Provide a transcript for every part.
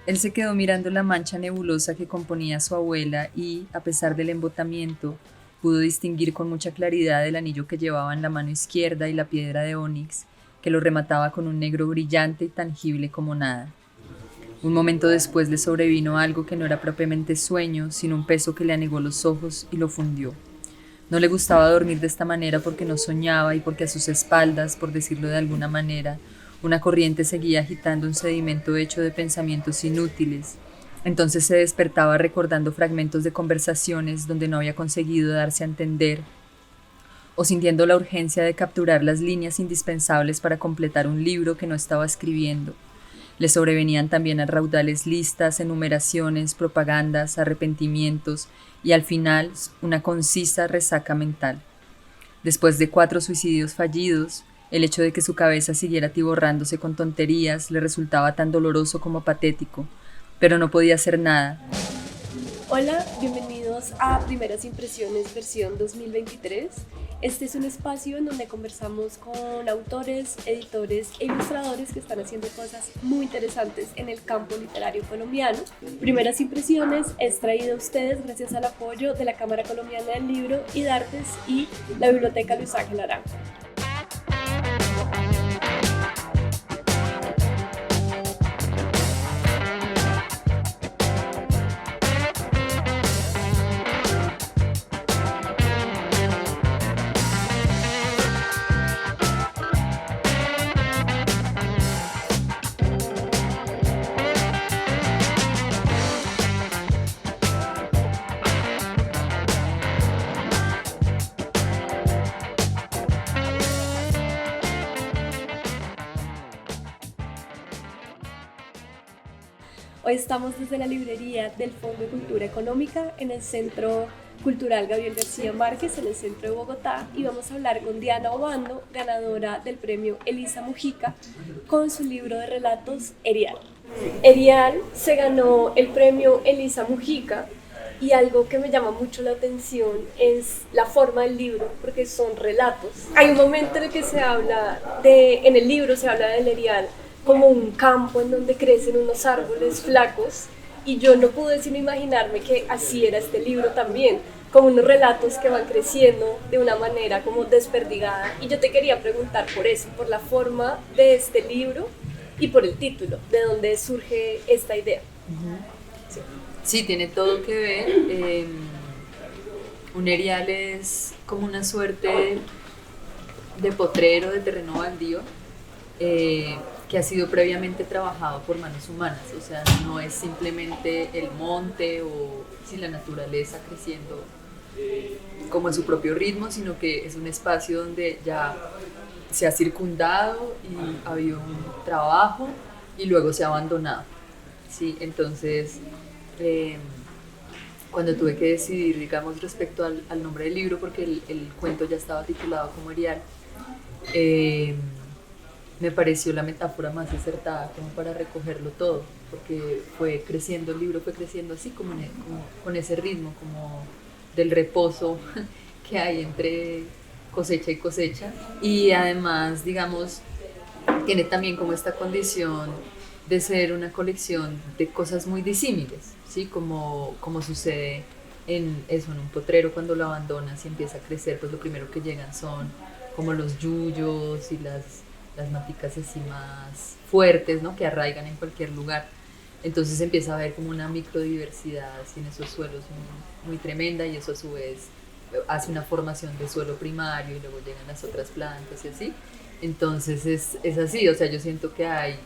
Él se quedó mirando la mancha nebulosa que componía su abuela y, a pesar del embotamiento, pudo distinguir con mucha claridad el anillo que llevaba en la mano izquierda y la piedra de ónix, que lo remataba con un negro brillante y tangible como nada. Un momento después le sobrevino algo que no era propiamente sueño, sino un peso que le anegó los ojos y lo fundió. No le gustaba dormir de esta manera porque no soñaba y porque a sus espaldas, por decirlo de alguna manera, una corriente seguía agitando un sedimento hecho de pensamientos inútiles. Entonces se despertaba recordando fragmentos de conversaciones donde no había conseguido darse a entender, o sintiendo la urgencia de capturar las líneas indispensables para completar un libro que no estaba escribiendo. Le sobrevenían también a raudales listas, enumeraciones, propagandas, arrepentimientos y al final una concisa resaca mental. Después de 4 suicidios fallidos, el hecho de que su cabeza siguiera atiborrándose con tonterías le resultaba tan doloroso como patético, pero no podía hacer nada. Hola, bienvenidos a Primeras Impresiones versión 2023. Este es un espacio en donde conversamos con autores, editores e ilustradores que están haciendo cosas muy interesantes en el campo literario colombiano. Primeras Impresiones es traído a ustedes gracias al apoyo de la Cámara Colombiana del Libro y de Artes y la Biblioteca Luis Ángel Arango. Hoy estamos desde la librería del Fondo de Cultura Económica en el Centro Cultural Gabriel García Márquez, en el centro de Bogotá, y vamos a hablar con Diana Obando, ganadora del premio Elisa Mujica, con su libro de relatos Erial. Erial se ganó el premio Elisa Mujica y algo que me llama mucho la atención es la forma del libro, porque son relatos. Hay un momento en el que en el libro se habla del Erial como un campo en donde crecen unos árboles flacos, y yo no pude sino imaginarme que así era este libro también, como unos relatos que van creciendo de una manera como desperdigada. Y yo te quería preguntar por eso, por la forma de este libro y por el título, de dónde surge esta idea. Sí. Sí, tiene todo que ver. Un erial es como una suerte de potrero, de terreno baldío, que ha sido previamente trabajado por manos humanas. O sea, no es simplemente el monte o la naturaleza creciendo como a su propio ritmo, sino que es un espacio donde ya se ha circundado y ha habido un trabajo y luego se ha abandonado. Sí, entonces, eh, cuando tuve que decidir, digamos, respecto al nombre del libro, porque el cuento ya estaba titulado como Erial, eh, me pareció la metáfora más acertada como para recogerlo todo, porque fue creciendo, el libro fue creciendo así como con ese ritmo, como del reposo que hay entre cosecha y cosecha. Y además, digamos, tiene también como esta condición de ser una colección de cosas muy disímiles, ¿sí? Como sucede en un potrero cuando lo abandonas y empieza a crecer, pues lo primero que llegan son como los yuyos y las maticas así más fuertes, ¿no? Que arraigan en cualquier lugar. Entonces empieza a haber como una microdiversidad así en esos suelos muy tremenda, y eso a su vez hace una formación de suelo primario y luego llegan las otras plantas y así. Entonces es así, o sea, yo siento que hay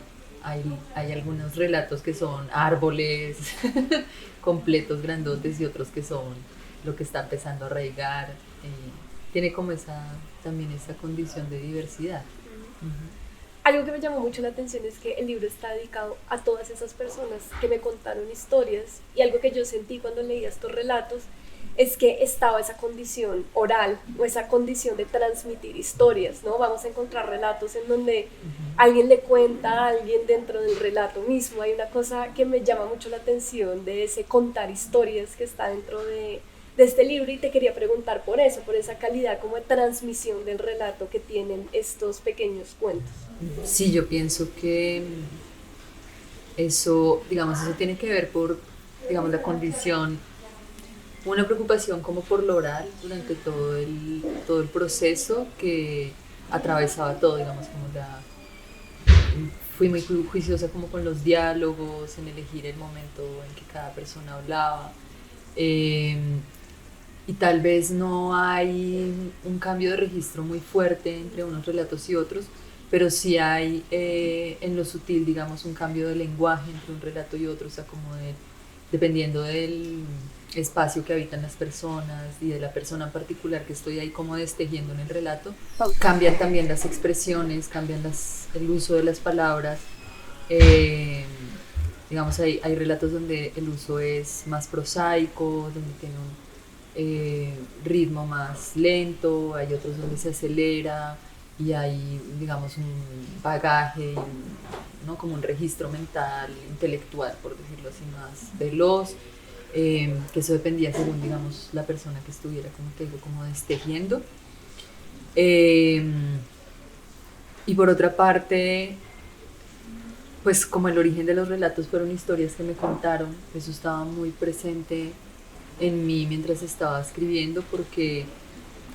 algunos relatos que son árboles completos, grandotes, y otros que son lo que está empezando a arraigar. Tiene como también esa condición de diversidad. Uh-huh. Algo que me llamó mucho la atención es que el libro está dedicado a todas esas personas que me contaron historias, y algo que yo sentí cuando leía estos relatos es que estaba esa condición oral o esa condición de transmitir historias, ¿no? Vamos a encontrar relatos en donde alguien le cuenta a alguien dentro del relato mismo. Hay una cosa que me llama mucho la atención de ese contar historias que está dentro de este libro, y te quería preguntar por eso, por esa calidad como de transmisión del relato que tienen estos pequeños cuentos. Sí, yo pienso que Eso, digamos, eso tiene que ver por, digamos, la condición, una preocupación como por lo oral durante todo el proceso que atravesaba todo, digamos, como fui muy juiciosa como con los diálogos, en elegir el momento en que cada persona hablaba. Eh, y tal vez no hay un cambio de registro muy fuerte entre unos relatos y otros, pero sí hay en lo sutil, digamos, un cambio de lenguaje entre un relato y otro, o sea, como dependiendo del espacio que habitan las personas y de la persona en particular que estoy ahí como destejiendo en el relato, Pausa. cambian también las expresiones, cambian el uso de las palabras. Eh, digamos, hay relatos donde el uso es más prosaico, donde tiene un ritmo más lento, hay otros donde se acelera y hay, digamos, un bagaje, ¿no? Como un registro mental, intelectual, por decirlo así, más veloz, que eso dependía según, digamos, la persona que estuviera, como te digo, como destejiendo. Eh, y por otra parte, pues como el origen de los relatos fueron historias que me contaron, eso estaba muy presente en mí mientras estaba escribiendo porque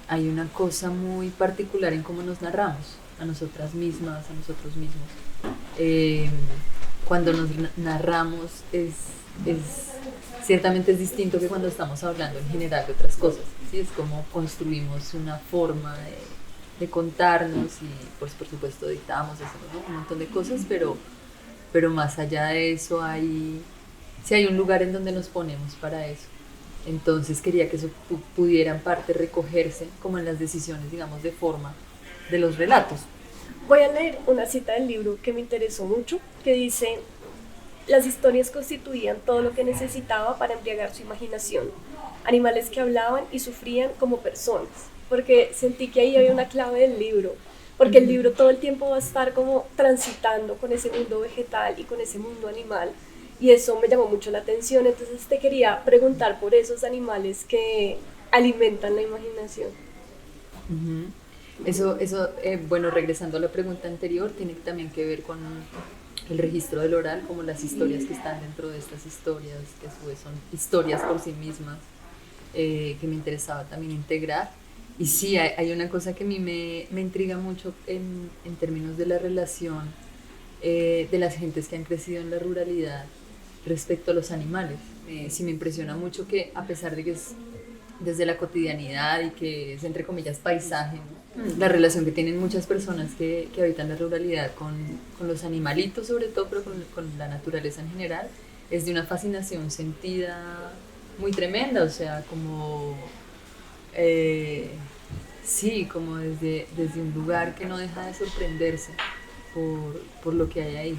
hay una cosa muy particular en cómo nos narramos a nosotras mismas, a nosotros mismos. Eh, Cuando nos narramos es, ciertamente es distinto que cuando estamos hablando en general de otras cosas, ¿sí? Es como construimos una forma de contarnos y pues por supuesto editamos, hacemos, ¿no? Un montón de cosas, pero más allá de eso sí hay un lugar en donde nos ponemos para eso. Entonces quería que eso pudiera en parte recogerse como en las decisiones, digamos, de forma de los relatos. Voy a leer una cita del libro que me interesó mucho, que dice: las historias constituían todo lo que necesitaba para embriagar su imaginación, animales que hablaban y sufrían como personas, porque sentí que ahí había una clave del libro, porque el libro todo el tiempo va a estar como transitando con ese mundo vegetal y con ese mundo animal, y eso me llamó mucho la atención. Entonces te quería preguntar por esos animales que alimentan la imaginación. Uh-huh. Bueno, regresando a la pregunta anterior, tiene también que ver con el registro del oral, como las historias que están dentro de estas historias, que a su vez son historias por sí mismas, que me interesaba también integrar. Y sí, hay una cosa que a mí me intriga mucho en términos de la relación de las gentes que han crecido en la ruralidad respecto a los animales. Sí me impresiona mucho que a pesar de que es desde la cotidianidad y que es entre comillas paisaje, ¿no? La relación que tienen muchas personas que habitan la ruralidad con los animalitos sobre todo, pero con la naturaleza en general, es de una fascinación sentida muy tremenda, o sea, como eh, sí, como desde un lugar que no deja de sorprenderse por lo que hay ahí.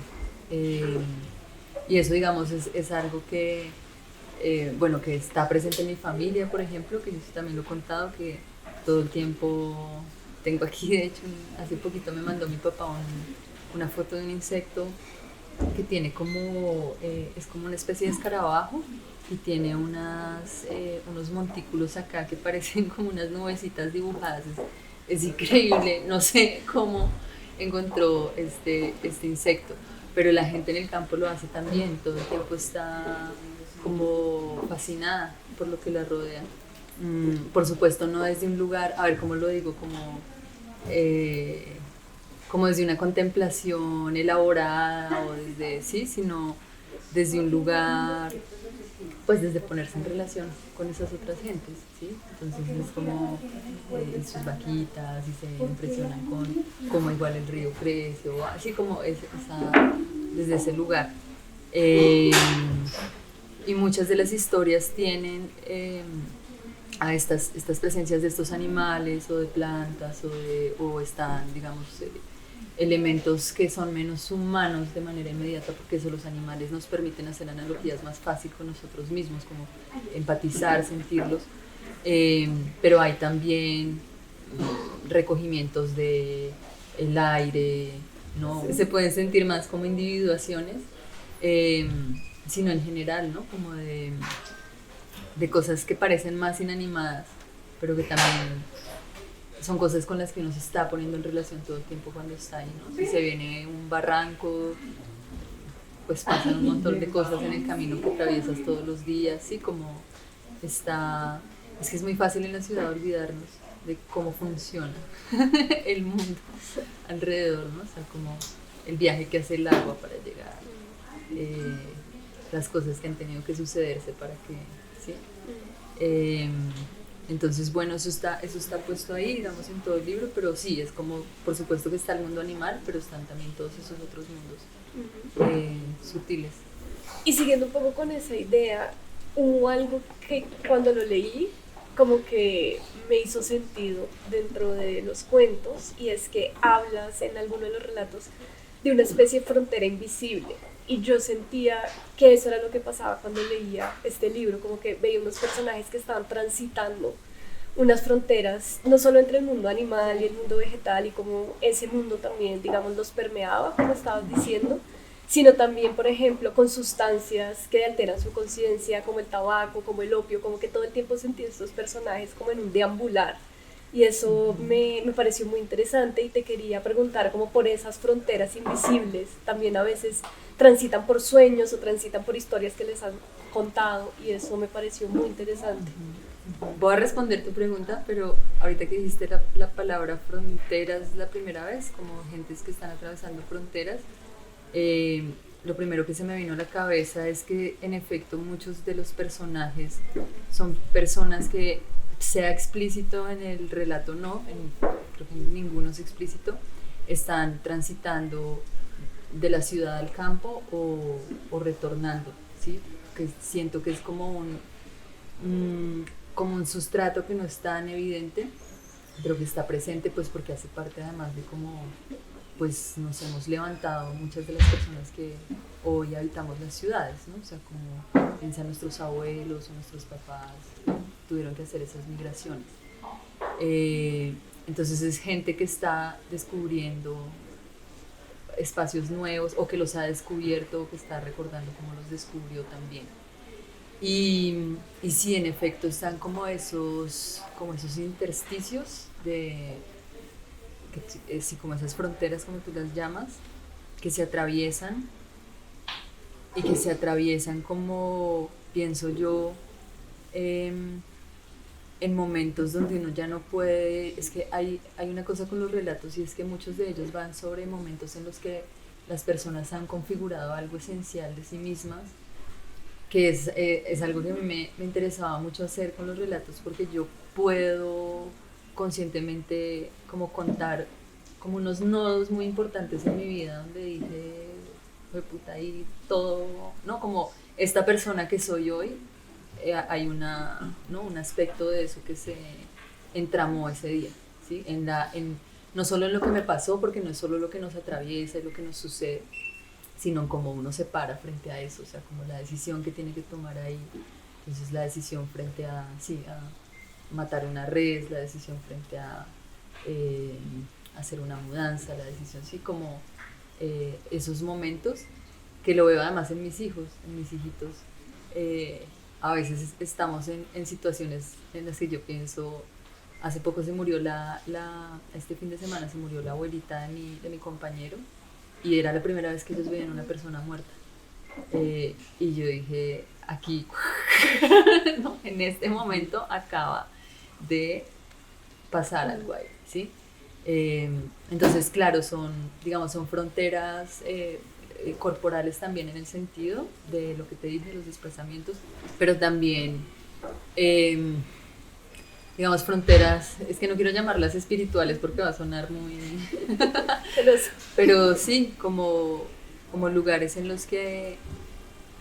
Eh, y eso, digamos, es algo que, bueno, que está presente en mi familia, por ejemplo, que yo también lo he contado, que todo el tiempo tengo aquí, de hecho, hace poquito me mandó mi papá una foto de un insecto que tiene como, es como una especie de escarabajo y tiene unos montículos acá que parecen como unas nubecitas dibujadas. Es increíble, no sé cómo encontró este insecto, pero la gente en el campo lo hace también, todo el tiempo está como fascinada por lo que la rodea. Por supuesto, no desde un lugar, a ver cómo lo digo, eh, como desde una contemplación elaborada o desde, sí, sino desde un lugar, pues desde ponerse en relación con esas otras gentes, ¿sí? Entonces es como sus vaquitas y se impresionan con cómo igual el río crece o así como desde ese lugar. Eh, y muchas de las historias tienen a estas presencias de estos animales o de plantas o están, digamos, elementos que son menos humanos de manera inmediata, porque eso los animales nos permiten hacer analogías más fácil con nosotros mismos, como empatizar, sentirlos, pero hay también recogimientos de el aire, ¿no? Se pueden sentir más como individuaciones, eh, sino en general, ¿no? Como de cosas que parecen más inanimadas, pero que también son cosas con las que uno se está poniendo en relación todo el tiempo cuando está ahí, ¿no? Si se viene un barranco, pues pasan un montón de cosas en el camino que atraviesas todos los días, ¿sí? Como está, es que es muy fácil en la ciudad olvidarnos de cómo funciona el mundo alrededor, ¿no? O sea, como el viaje que hace el agua para llegar, eh, las cosas que han tenido que sucederse para que, ¿sí? Eh, entonces, bueno, eso está puesto ahí, digamos, en todo el libro, pero sí, es como, por supuesto que está el mundo animal, pero están también todos esos otros mundos sutiles. Y siguiendo un poco con esa idea, hubo algo que cuando lo leí como que me hizo sentido dentro de los cuentos, y es que hablas en alguno de los relatos de una especie de frontera invisible. Y yo sentía que eso era lo que pasaba cuando leía este libro, como que veía unos personajes que estaban transitando unas fronteras, no solo entre el mundo animal y el mundo vegetal, y como ese mundo también, digamos, los permeaba, como estabas diciendo, sino también, por ejemplo, con sustancias que alteran su conciencia, como el tabaco, como el opio, como que todo el tiempo sentí estos personajes como en un deambular. Y eso me pareció muy interesante, y te quería preguntar como por esas fronteras invisibles, también a veces transitan por sueños o transitan por historias que les han contado, y eso me pareció muy interesante. Voy a responder tu pregunta, pero ahorita que dijiste la palabra fronteras la primera vez, como gentes que están atravesando fronteras, lo primero que se me vino a la cabeza es que en efecto muchos de los personajes son personas que, sea explícito en el relato no, creo que ninguno es explícito, están transitando de la ciudad al campo o retornando, ¿sí? Que siento que es como un sustrato que no es tan evidente, pero que está presente, pues porque hace parte además de cómo pues nos hemos levantado muchas de las personas que hoy habitamos las ciudades, ¿no? O sea, como piensa nuestros abuelos o nuestros papás tuvieron que hacer esas migraciones. Entonces es gente que está descubriendo espacios nuevos o que los ha descubierto o que está recordando cómo los descubrió también. Y sí, en efecto, están como esos intersticios de, sí, como esas fronteras, como tú las llamas, que se atraviesan y que se atraviesan como, pienso yo, en momentos donde uno ya no puede, es que hay una cosa con los relatos, y es que muchos de ellos van sobre momentos en los que las personas han configurado algo esencial de sí mismas, que es algo que a mí me interesaba mucho hacer con los relatos, porque yo puedo conscientemente como contar como unos nodos muy importantes en mi vida donde dije, fue puta, ahí todo, ¿no? Como esta persona que soy hoy, hay ¿no? Un aspecto de eso que se entramó ese día, ¿sí? No solo en lo que me pasó, porque no es solo lo que nos atraviesa y lo que nos sucede, sino en cómo uno se para frente a eso, o sea, como la decisión que tiene que tomar ahí. Entonces la decisión frente a, sí, a matar una res, la decisión frente a hacer una mudanza, la decisión, sí, como esos momentos que lo veo además en mis hijos, en mis hijitos. A veces estamos en situaciones en las que yo pienso, hace poco se murió este fin de semana se murió la abuelita de mi compañero, y era la primera vez que ellos veían una persona muerta. Y yo dije, aquí, ¿no? En este momento acaba de pasar algo ahí, ¿sí? Entonces, claro, digamos, son fronteras corporales también en el sentido de lo que te dije, los desplazamientos, pero también, digamos, fronteras, es que no quiero llamarlas espirituales porque va a sonar muy... pero sí, como lugares en los que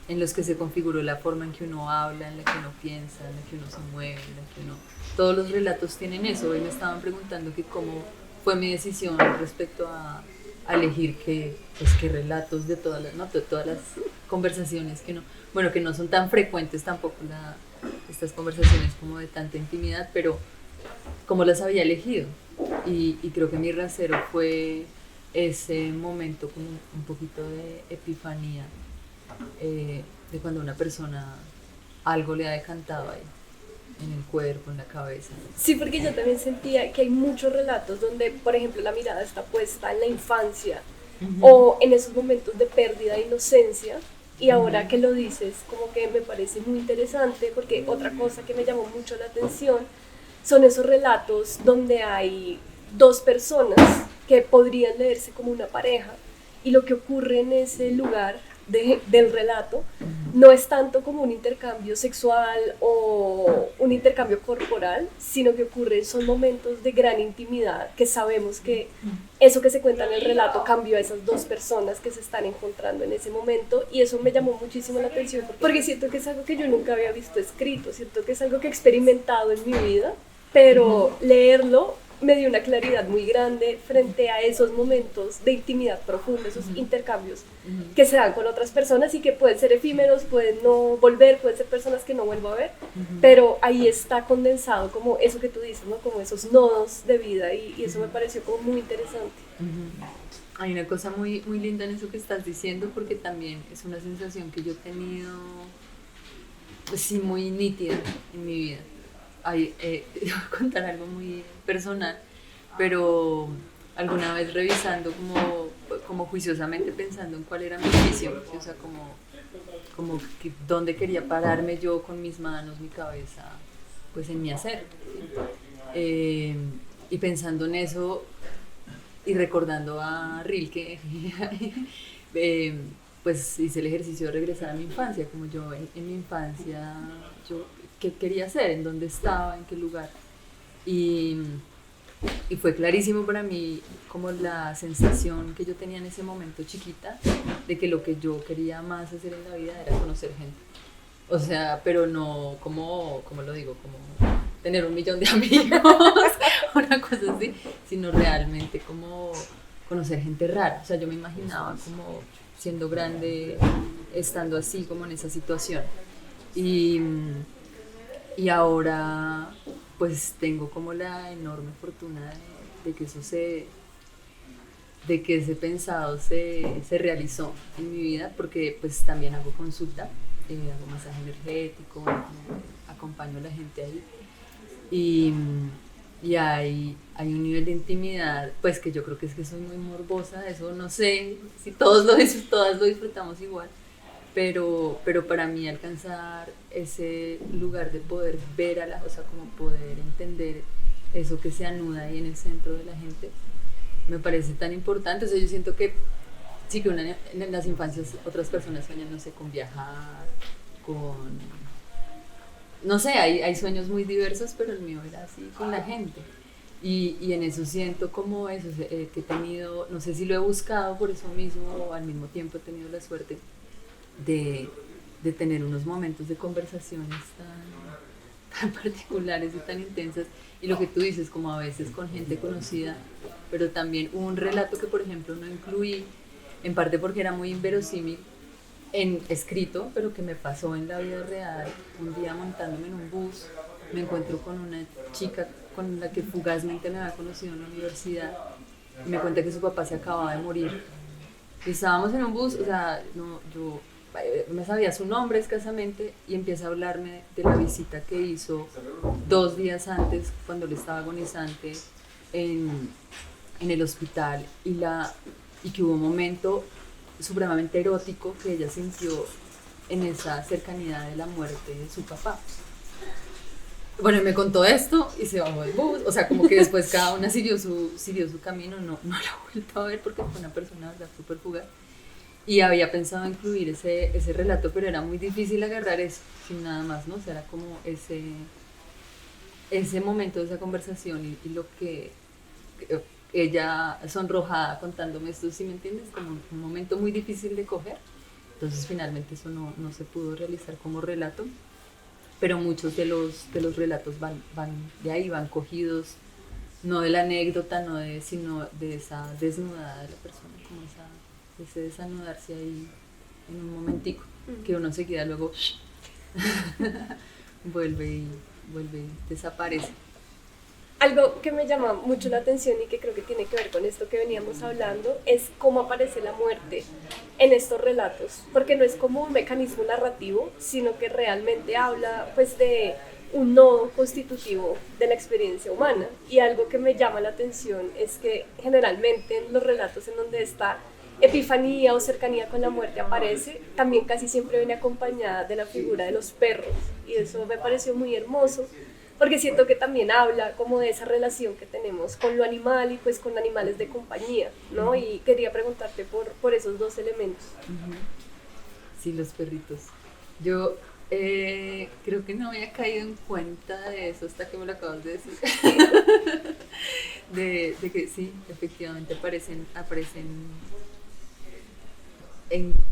se configuró la forma en que uno habla, en la que uno piensa, en la que uno se mueve, en la que uno... Todos los relatos tienen eso. Hoy me estaban preguntando que cómo fue mi decisión respecto a elegir qué relatos de todas las, ¿no? De todas las conversaciones que no son tan frecuentes tampoco estas conversaciones como de tanta intimidad, pero cómo las había elegido. Y creo que mi rasero fue ese momento como un poquito de epifanía, de cuando una persona algo le ha decantado ahí, en el cuerpo, en la cabeza. Sí, porque yo también sentía que hay muchos relatos donde, por ejemplo, la mirada está puesta en la infancia, o en esos momentos de pérdida de inocencia. Y ahora que lo dices, como que me parece muy interesante, porque otra cosa que me llamó mucho la atención son esos relatos donde hay dos personas que podrían leerse como una pareja, y lo que ocurre en ese lugar del relato no es tanto como un intercambio sexual o un intercambio corporal, sino que ocurren son momentos de gran intimidad, que sabemos que eso que se cuenta en el relato cambió a esas dos personas que se están encontrando en ese momento, y eso me llamó muchísimo la atención porque siento que es algo que yo nunca había visto escrito, siento que es algo que he experimentado en mi vida, pero leerlo me dio una claridad muy grande frente a esos momentos de intimidad profunda, esos intercambios que se dan con otras personas y que pueden ser efímeros, pueden no volver, pueden ser personas que no vuelvo a ver, pero ahí está condensado como eso que tú dices, ¿no? Como esos nodos de vida, y eso me pareció como muy interesante. Hay una cosa muy, muy linda en eso que estás diciendo, porque también es una sensación que yo he tenido, pues sí, muy nítida en mi vida. Voy a contar algo muy personal, pero alguna vez revisando como juiciosamente pensando en cuál era mi oficio, o sea, como que dónde quería pararme yo con mis manos, mi cabeza, pues en mi hacer. Eh, y pensando en eso y recordando a Rilke, eh, pues hice el ejercicio de regresar a mi infancia, como yo en mi infancia, yo qué quería hacer, en dónde estaba, en qué lugar. Y, y fue clarísimo para mí como la sensación que yo tenía en ese momento chiquita de que lo que yo quería más hacer en la vida era conocer gente. O sea, pero no como lo digo, como tener 1.000.000 de amigos, una cosa así, sino realmente como conocer gente rara. O sea, yo me imaginaba como siendo grande, estando así, como en esa situación. Y, y ahora pues tengo como la enorme fortuna de que eso de que ese pensado se realizó en mi vida, porque pues también hago consulta, hago masaje energético, acompaño a la gente ahí, y, y hay un nivel de intimidad, pues que yo creo que es que soy muy morbosa, eso no sé si todas lo disfrutamos igual, pero para mí alcanzar ese lugar de poder ver o sea, como poder entender eso que se anuda ahí en el centro de la gente, me parece tan importante. O sea, yo siento que sí, que en las infancias otras personas sueñan, no sé, con viajar, con... No sé, hay sueños muy diversos, pero el mío era así, con la gente. Y en eso siento como eso, que he tenido, no sé si lo he buscado por eso mismo, o al mismo tiempo he tenido la suerte de, de tener unos momentos de conversaciones tan particulares y tan intensas. Y lo que tú dices, como a veces con gente conocida, pero también hubo un relato que, por ejemplo, no incluí, en parte porque era muy inverosímil en escrito, pero que me pasó en la vida real. Un día montándome en un bus, me encuentro con una chica con la que fugazmente me había conocido en la universidad, y me cuenta que su papá se acababa de morir. Y estábamos en un bus, o sea, no, yo me sabía su nombre escasamente, y empieza a hablarme de la visita que hizo 2 días antes, cuando él estaba agonizante en, en el hospital, y que hubo un momento supremamente erótico que ella sintió en esa cercanía de la muerte de su papá. Bueno, y me contó esto y se bajó del bus, o sea, como que después cada una siguió su camino, no la he vuelto a ver porque fue una persona, ¿verdad?, súper fugaz. Y había pensado incluir ese relato, pero era muy difícil agarrar eso, sin nada más, ¿no? O sea, era como ese momento de esa conversación, y lo que ella sonrojada contándome esto, ¿sí me entiendes? Como un momento muy difícil de coger. Entonces finalmente eso no se pudo realizar como relato, pero muchos de los relatos van de ahí, van cogidos, no de la anécdota, sino de esa desnudada de la persona, como ese desanudarse ahí en un momentico, que uno enseguida luego vuelve y desaparece. Algo que me llama mucho la atención y que creo que tiene que ver con esto que veníamos hablando es cómo aparece la muerte en estos relatos, porque no es como un mecanismo narrativo, sino que realmente habla pues de un nodo constitutivo de la experiencia humana. Y algo que me llama la atención es que generalmente en los relatos en donde está epifanía o cercanía con la muerte aparece, también casi siempre viene acompañada de la figura de los perros. Y eso me pareció muy hermoso, porque siento que también habla como de esa relación que tenemos con lo animal y pues con animales de compañía, ¿no? Y quería preguntarte por esos dos elementos. Sí, los perritos. Yo creo que no había caído en cuenta de eso hasta que me lo acabas de decir. De que sí, efectivamente aparecen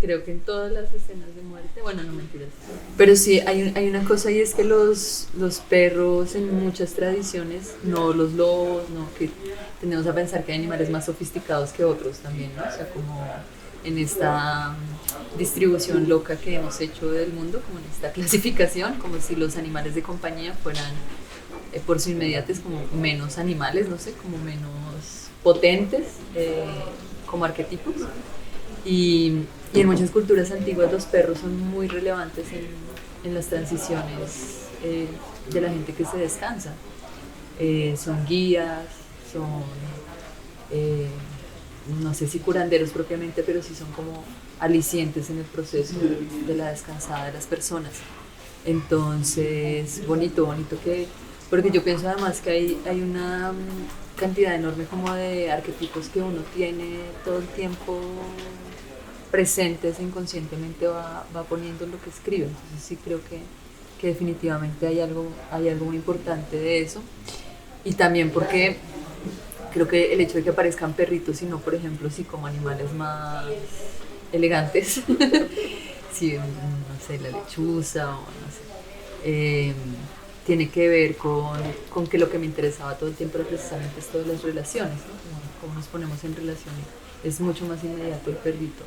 creo que en todas las escenas de muerte. Bueno, no mentiras. Pero sí, hay una cosa y es que los perros en muchas tradiciones, no los lobos, no, que tendemos a pensar que hay animales más sofisticados que otros también, ¿no? O sea, como en esta distribución loca que hemos hecho del mundo, como en esta clasificación, como si los animales de compañía fueran por su inmediatez como menos animales, no sé, como menos potentes como arquetipos. Y en muchas culturas antiguas los perros son muy relevantes en las transiciones de la gente que se descansa. Son guías, son, eh, no sé si curanderos propiamente, pero sí son como alicientes en el proceso de la descansada de las personas. Entonces, bonito que, porque yo pienso además que hay una cantidad enorme como de arquetipos que uno tiene todo el tiempo presentes e inconscientemente va poniendo en lo que escribe. Entonces sí creo que definitivamente hay algo muy importante de eso. Y también porque creo que el hecho de que aparezcan perritos y no, por ejemplo, sí como animales más elegantes, sí, no sé, la lechuza o no sé, tiene que ver con que lo que me interesaba todo el tiempo era precisamente esto de las relaciones, ¿no? Cómo nos ponemos en relación. Es mucho más inmediato el perrito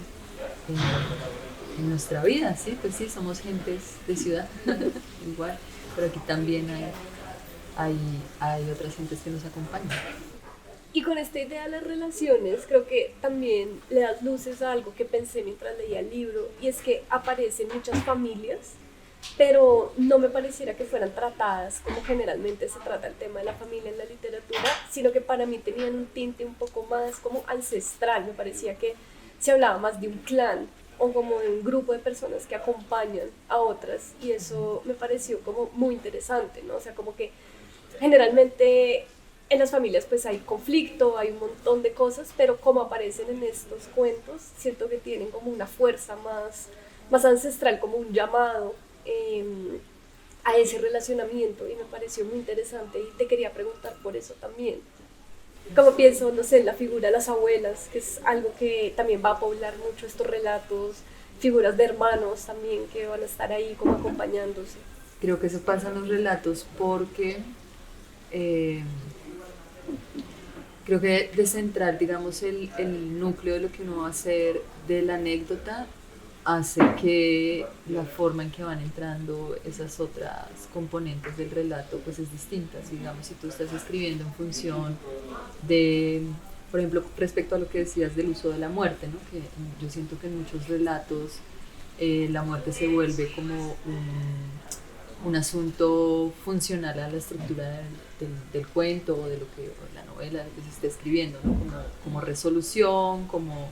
en nuestra vida, ¿sí? Pues sí, somos gentes de ciudad, igual, pero aquí también hay otras gentes que nos acompañan. Y con esta idea de las relaciones, creo que también le das luces a algo que pensé mientras leía el libro, y es que aparecen muchas familias, pero no me pareciera que fueran tratadas como generalmente se trata el tema de la familia en la literatura, sino que para mí tenían un tinte un poco más como ancestral. Me parecía que se hablaba más de un clan o como de un grupo de personas que acompañan a otras, y eso me pareció como muy interesante, ¿no? O sea, como que generalmente en las familias pues hay conflicto, hay un montón de cosas, pero como aparecen en estos cuentos, siento que tienen como una fuerza más ancestral, como un llamado a ese relacionamiento, y me pareció muy interesante y te quería preguntar por eso también. Como pienso, no sé, en la figura de las abuelas, que es algo que también va a poblar mucho estos relatos, figuras de hermanos también que van a estar ahí como acompañándose. Creo que eso pasa en los relatos porque eh, creo que descentrar, digamos, el núcleo de lo que uno va a hacer de la anécdota hace que la forma en que van entrando esas otras componentes del relato pues es distinta. Digamos, si tú estás escribiendo en función de, por ejemplo, respecto a lo que decías del uso de la muerte, ¿no? Que yo siento que en muchos relatos la muerte se vuelve como un asunto funcional a la estructura del cuento o de lo que o la novela de lo que se está escribiendo, ¿no? Como resolución, como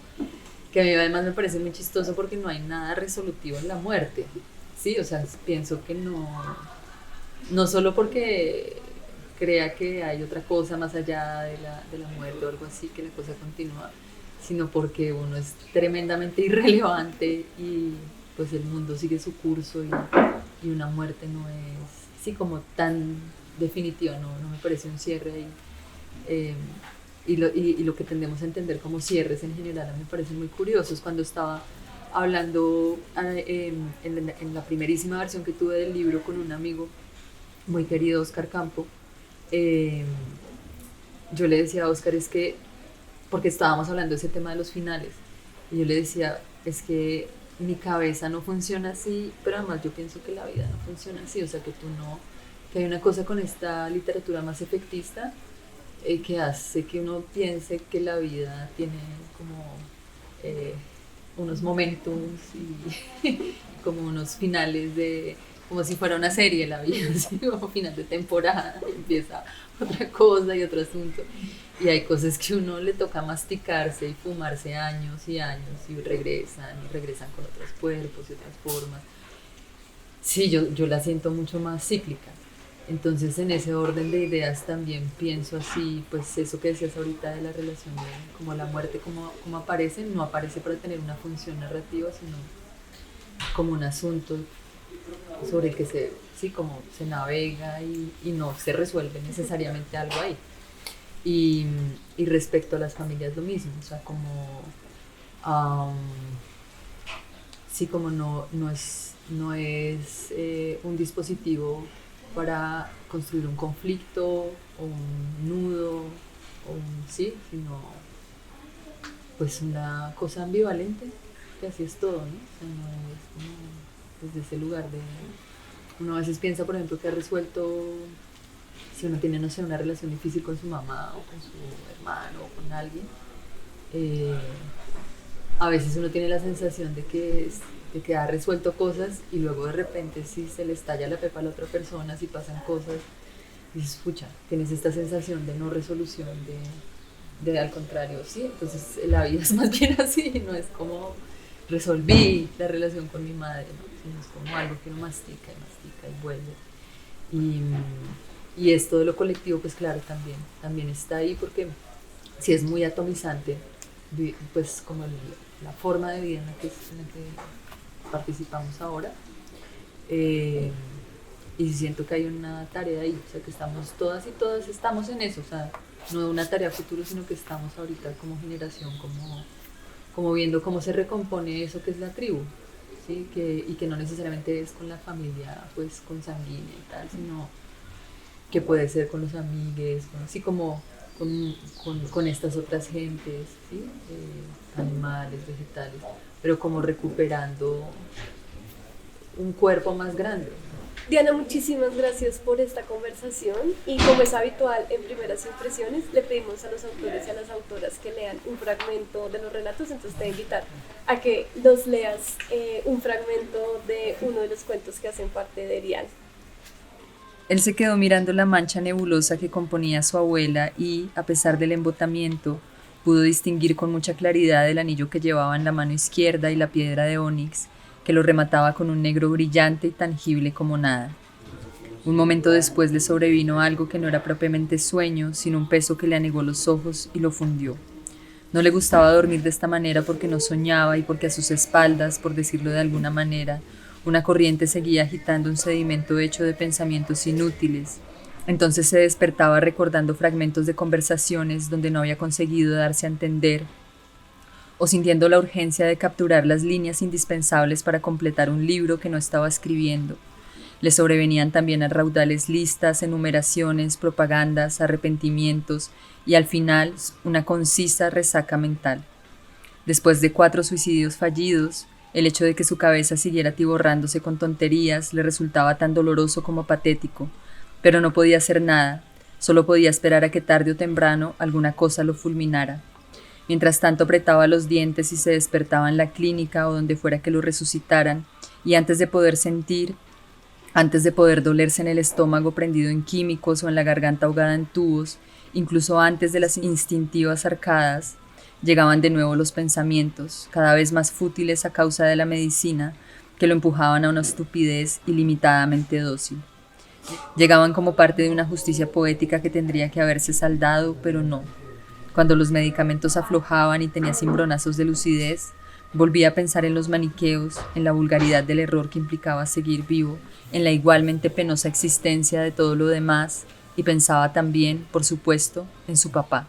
que a mí además me parece muy chistoso porque no hay nada resolutivo en la muerte, sí, o sea, pienso que no solo porque crea que hay otra cosa más allá de la muerte o algo así, que la cosa continúa, sino porque uno es tremendamente irrelevante y pues el mundo sigue su curso y una muerte no es, sí, como tan definitiva, no me parece un cierre ahí. Eh, y lo que tendemos a entender como cierres en general a mí me parecen muy curiosos. Cuando estaba hablando en la primerísima versión que tuve del libro con un amigo muy querido, Oscar Campo, eh, yo le decía a Oscar es que, porque estábamos hablando de ese tema de los finales, y yo le decía, es que mi cabeza no funciona así, pero además yo pienso que la vida no funciona así, o sea que tú no, que hay una cosa con esta literatura más efectista que hace que uno piense que la vida tiene como eh, unos momentos y como unos finales como si fuera una serie la vida, así como final de temporada, y empieza otra cosa y otro asunto. Y hay cosas que uno le toca masticarse y fumarse años y años y regresan con otros cuerpos y otras formas. Sí, yo la siento mucho más cíclica. Entonces en ese orden de ideas también pienso así, pues eso que decías ahorita de la relación, como la muerte, como aparece, no aparece para tener una función narrativa, sino como un asunto sobre el que sí, como se navega y no se resuelve necesariamente algo ahí. Y respecto a las familias lo mismo, o sea, como, sí, como no es un dispositivo para construir un conflicto o un nudo, sí, sino pues una cosa ambivalente, que así es todo, ¿no? O sea, no es como desde ese lugar de... Uno a veces piensa, por ejemplo, que ha resuelto, si uno tiene, no sé, una relación difícil con su mamá o con su hermano o con alguien, a veces uno tiene la sensación de que ha resuelto cosas y luego de repente si se le estalla la pepa a la otra persona, si pasan cosas, dices, pucha, tienes esta sensación de no resolución, de al contrario, sí, entonces la vida es más bien así, no es como resolví la relación con mi madre, ¿no? Sino es como algo que uno mastica y vuelve. Y esto de lo colectivo, pues claro, también está ahí porque si es muy atomizante, pues como la forma de vida en la que participamos ahora, y siento que hay una tarea ahí, o sea que estamos todas y todas estamos en eso, o sea, no una tarea futuro, sino que estamos ahorita como generación, como viendo cómo se recompone eso que es la tribu, ¿sí? Y que no necesariamente es con la familia pues consanguínea y tal, sino que puede ser con los amigues, así como con estas otras gentes, ¿sí? Animales, vegetales, pero como recuperando un cuerpo más grande. Diana, muchísimas gracias por esta conversación y como es habitual en Primeras Impresiones, le pedimos a los autores y a las autoras que lean un fragmento de los relatos, entonces te voy a invitar a que nos leas un fragmento de uno de los cuentos que hacen parte de Erial. Él se quedó mirando la mancha nebulosa que componía su abuela y, a pesar del embotamiento, pudo distinguir con mucha claridad el anillo que llevaba en la mano izquierda y la piedra de ónix, que lo remataba con un negro brillante y tangible como nada. Un momento después le sobrevino algo que no era propiamente sueño, sino un peso que le anegó los ojos y lo fundió. No le gustaba dormir de esta manera porque no soñaba y porque a sus espaldas, por decirlo de alguna manera, una corriente seguía agitando un sedimento hecho de pensamientos inútiles. Entonces se despertaba recordando fragmentos de conversaciones donde no había conseguido darse a entender, o sintiendo la urgencia de capturar las líneas indispensables para completar un libro que no estaba escribiendo. Le sobrevenían también a raudales listas, enumeraciones, propagandas, arrepentimientos y al final una concisa resaca mental. Después de 4 suicidios fallidos, el hecho de que su cabeza siguiera atiborrándose con tonterías le resultaba tan doloroso como patético, pero no podía hacer nada, solo podía esperar a que tarde o temprano alguna cosa lo fulminara. Mientras tanto apretaba los dientes y se despertaba en la clínica o donde fuera que lo resucitaran, y antes de poder dolerse en el estómago prendido en químicos o en la garganta ahogada en tubos, incluso antes de las instintivas arcadas, llegaban de nuevo los pensamientos, cada vez más fútiles a causa de la medicina, que lo empujaban a una estupidez ilimitadamente dócil. Llegaban como parte de una justicia poética que tendría que haberse saldado, pero no. Cuando los medicamentos aflojaban y tenía cimbronazos de lucidez, volvía a pensar en los maniqueos, en la vulgaridad del error que implicaba seguir vivo, en la igualmente penosa existencia de todo lo demás, y pensaba también, por supuesto, en su papá.